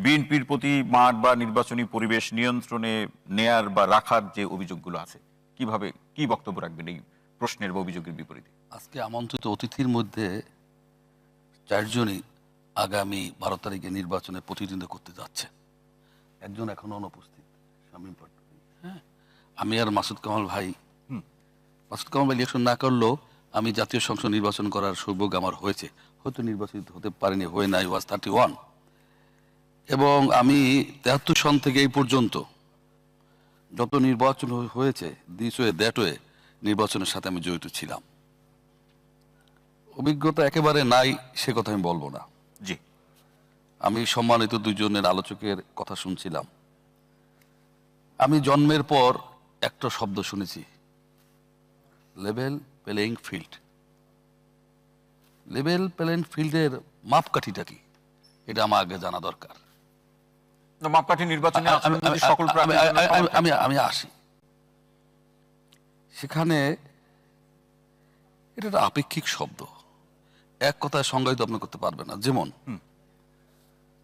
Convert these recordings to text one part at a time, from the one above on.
বিএনপির প্রতি মাঠ বা নির্বাচনী পরিবেশ নিয়ন্ত্রণে নেয়ার বা রাখার যে অভিযোগগুলো আছে, কিভাবে কি বক্তব্য রাখবেন এই প্রশ্নের বা অভিযোগের বিপরীতে? আজকে আমন্ত্রিত অতিথির মধ্যে 4 জনই আগামী 12 তারিখে নির্বাচনে প্রতিদ্বন্দ্বিতা করতে যাচ্ছে। একজন এখনো অনুপস্থিত, শামীম পাটোয়ারি। হ্যাঁ, আমি আর মাসুদ কামাল ভাই। মাসুদ কামাল ভাই ইলেকশন না করলেও আমি জাতীয় সংসদ নির্বাচন করার সৌভাগ্য আমার হয়েছে। হয়তো নির্বাচিত হতে পারিনি, হয়ে নাই, ওয়াজ 31। এবং আমি 73 সন থেকে এই পর্যন্ত যত নির্বাচন হয়েছে, দিস ওয়ে দ্যাট ওয়ে, নির্বাচনের সাথে আমি জড়িত ছিলাম। অভিজ্ঞতা একেবারে নাই সে কথা আমি বলবো না। জি, আমি সম্মানিত 2 জনের আলোচকের কথা শুনছিলাম। আমি জন্মের পর একটা শব্দ শুনেছি, level playing field. Level playing ফিল্ডের মাপকাঠিটা কি, এটা আমার আগে জানা দরকার। মাপকাঠি নির্বাচনে সকল আমি আসি সেখানে। এটা একটা আপেক্ষিক শব্দ, এক কথায় সংজ্ঞায়িত আপনি করতে পারবেন না। যেমন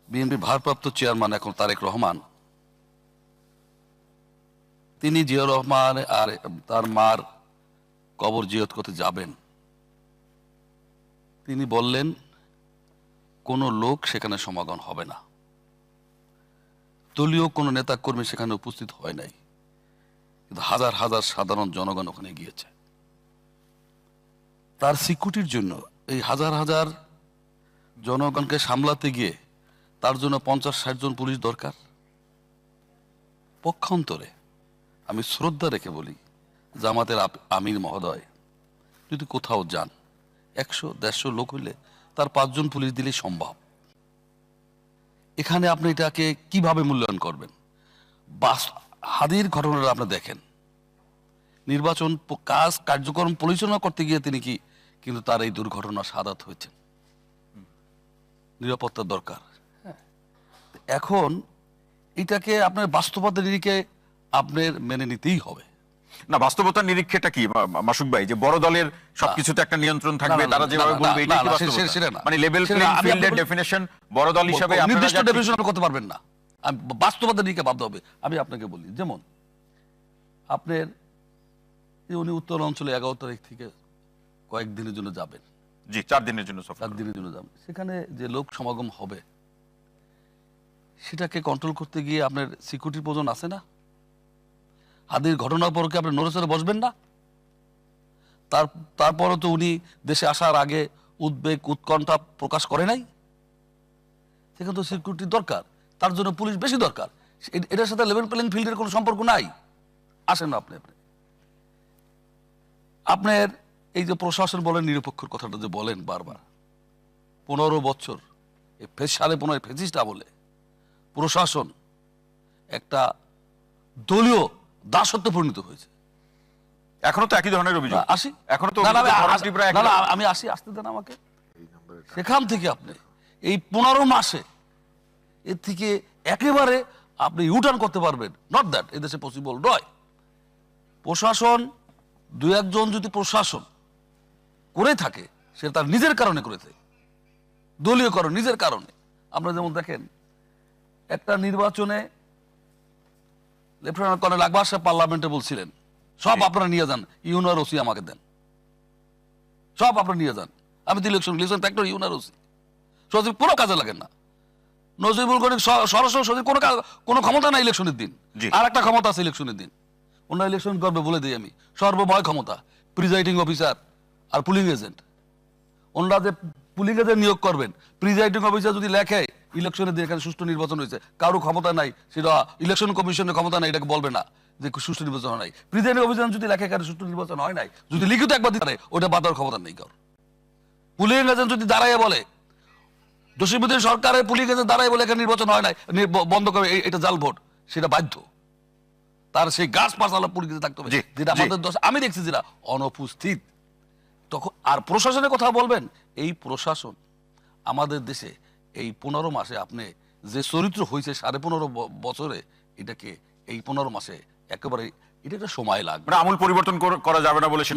বিএনপির ভারপ্রাপ্ত চেয়ারম্যান এখন তারেক রহমান, তিনি জিয়াউর রহমান আর তার মার কবর জিয়ারত করতে যাবেন। তিনি বললেন কোনো লোক সেখানে সমাগম হবে না, দলীয় কোনো নেতা কর্মী সেখানে উপস্থিত হয় নাই, কিন্তু হাজার হাজার সাধারণ জনগণ ওখানে গিয়েছে। তার সিকিউরিটির জন্য এই হাজার হাজার জনগণকে সামলাতে গিয়ে তার জন্য 50-60 জন পুলিশ দরকার। পক্ষান্তরে আমি শ্রদ্ধা রেখে বলি, জামাতের আমির মহোদয় যদি কোথাও যান, 100-150 লোক হইলে তার 5 জন পুলিশ দিলেই সম্ভব। এখানে আপনি এটাকে কিভাবে মূল্যায়ন করবেন? হাদির ঘটনাটা আপনি দেখেন, নির্বাচন কার্যক্রম পরিচালনা করতে গিয়ে তিনি কিন্তু তার এই দুর্ঘটনা শাহাদাত হয়েছেন। নিরাপত্তার দরকার। এখন এটাকে আপনার বাস্তবতার নিরিখে আপনার মেনে নিতেই হবে। না, বাস্তবতার নিরীক্ষেটা কি মাসুক ভাই, যে বড় দলের সবকিছুতে একটা নিয়ন্ত্রণ থাকবে, তারা যেভাবে বলবে এটাই কি বাস্তবতা? মানে লেভেল প্লেইং ফিল্ডের ডেফিনিশন বড় দল হিসেবে নির্দিষ্ট ডেফিনিশন আপনি করতে পারবেন না, বাস্তবতার নিরিখে বাধ্য হবে। আমি আপনাকে বলি, যেমন আপনার উনি উত্তর অঞ্চলে 11 তারিখ থেকে কয়েকদিনের জন্য যাবেন। জি, 4 দিনের জন্য সফর। 4 দিনের জন্য যাবেন। সেখানে যে লোক সমাগম হবে সেটাকে কন্ট্রোল করতে গিয়ে আপনার সিকিউরিটির প্রয়োজন আছে না? হাদির ঘটনার পর কি আপনি নড়েচড়ে বসবেন না? তারপরও তো উনি দেশে আসার আগে উদ্বেগ উৎকণ্ঠা প্রকাশ করে নাই। সেখানে তো সিকিউরিটি দরকার, তার জন্য পুলিশ বেশি দরকার। এটার সাথে লেভেল প্লেইং ফিল্ডের কোনো সম্পর্ক নাই। আসেন না আপনার এই যে প্রশাসন বলেন, নিরপেক্ষর কথাটা যে বলেন বারবার, 15 বছর এই 15.5 ফেসিস্টা বলে প্রশাসন একটা দলীয় দাসত্বে পরিণত হয়েছে। এখনো তো একই ধরনের অভিযোগ। আসি এখনো তো আমি আসতে দেন আমাকে। সেখান থেকে আপনি এই 15 মাসে এর থেকে একেবারে আপনি ইউটার্ন করতে পারবেন, নট দ্যাট এদেশে পসিবল নয়। প্রশাসন 2-1 জন যদি প্রশাসন করে থাকে, সে তার নিজের কারণে করেছে, দলীয় কারণ, নিজের কারণে। আমরা যেমন দেখেন, একটা নির্বাচনে লেফটেন্যান্ট কর্নেল আকবর সাহেব পার্লামেন্টে বলছিলেন, সব আপনারা নিয়ে যান, ইউনার ওসি আমাকে দেন, সব আপনারা নিয়ে যান। আমি তো ইলেকশন একটা ইউনার ওসি সচিব কোনো কাজে লাগেন না। নজিবুল করিম সরাসরি সচিব কোনো ক্ষমতা নাই ইলেকশনের দিন। আর একটা ক্ষমতা আছে ইলেকশনের দিন, ওনারা ইলেকশন করবে বলে দিই আমি, সর্বময় ক্ষমতা, প্রিজাইডিং অফিসার আর পুলিং এজেন্ট। ওনারা যে পুলিং এজেন্ট নিয়োগ করবেন, প্রিজাইডিং অফিসার যদি লেখে ইলেকশনের দিন এখানে সুষ্ঠু নির্বাচন হয়েছে, কারো ক্ষমতা নাই, সেটা ইলেকশন কমিশনের ক্ষমতা নাই, এটাকে বলবে না যে সুষ্ঠু নির্বাচন হয় নাই। প্রিজাইডিং অফিসার যদি লেখে এখানে সুষ্ঠু নির্বাচন হয় নাই, যদি লিখিত একবার দিতে পারে, ওটা বাদ দেওয়ার ক্ষমতা নেই কারো। পুলিং এজেন্ট যদি দাঁড়াইয়া বলে, জসিমউদ্দিন সরকারের পুলিং এজেন্ট দাঁড়াই বলে এখানে নির্বাচন হয় নাই, বন্ধ করে, এটা জাল ভোট, সেটা বাধ্য তার সেই গাছ পাশালা পুলিশ থাকতে হবে, যেটা আমাদের দোষ আমি দেখছি যেটা অনুপস্থিত। তখন আর প্রশাসনের কথা বলবেন, এই প্রশাসন আমাদের দেশে এই 15 মাসে আপনি যে চরিত্র হয়েছে 15.5 বছরে, এটাকে এই 15 মাসে একেবারে এটা একটা সময় লাগবে। আমূল পরিবর্তন করা যাবে না বলে সেটা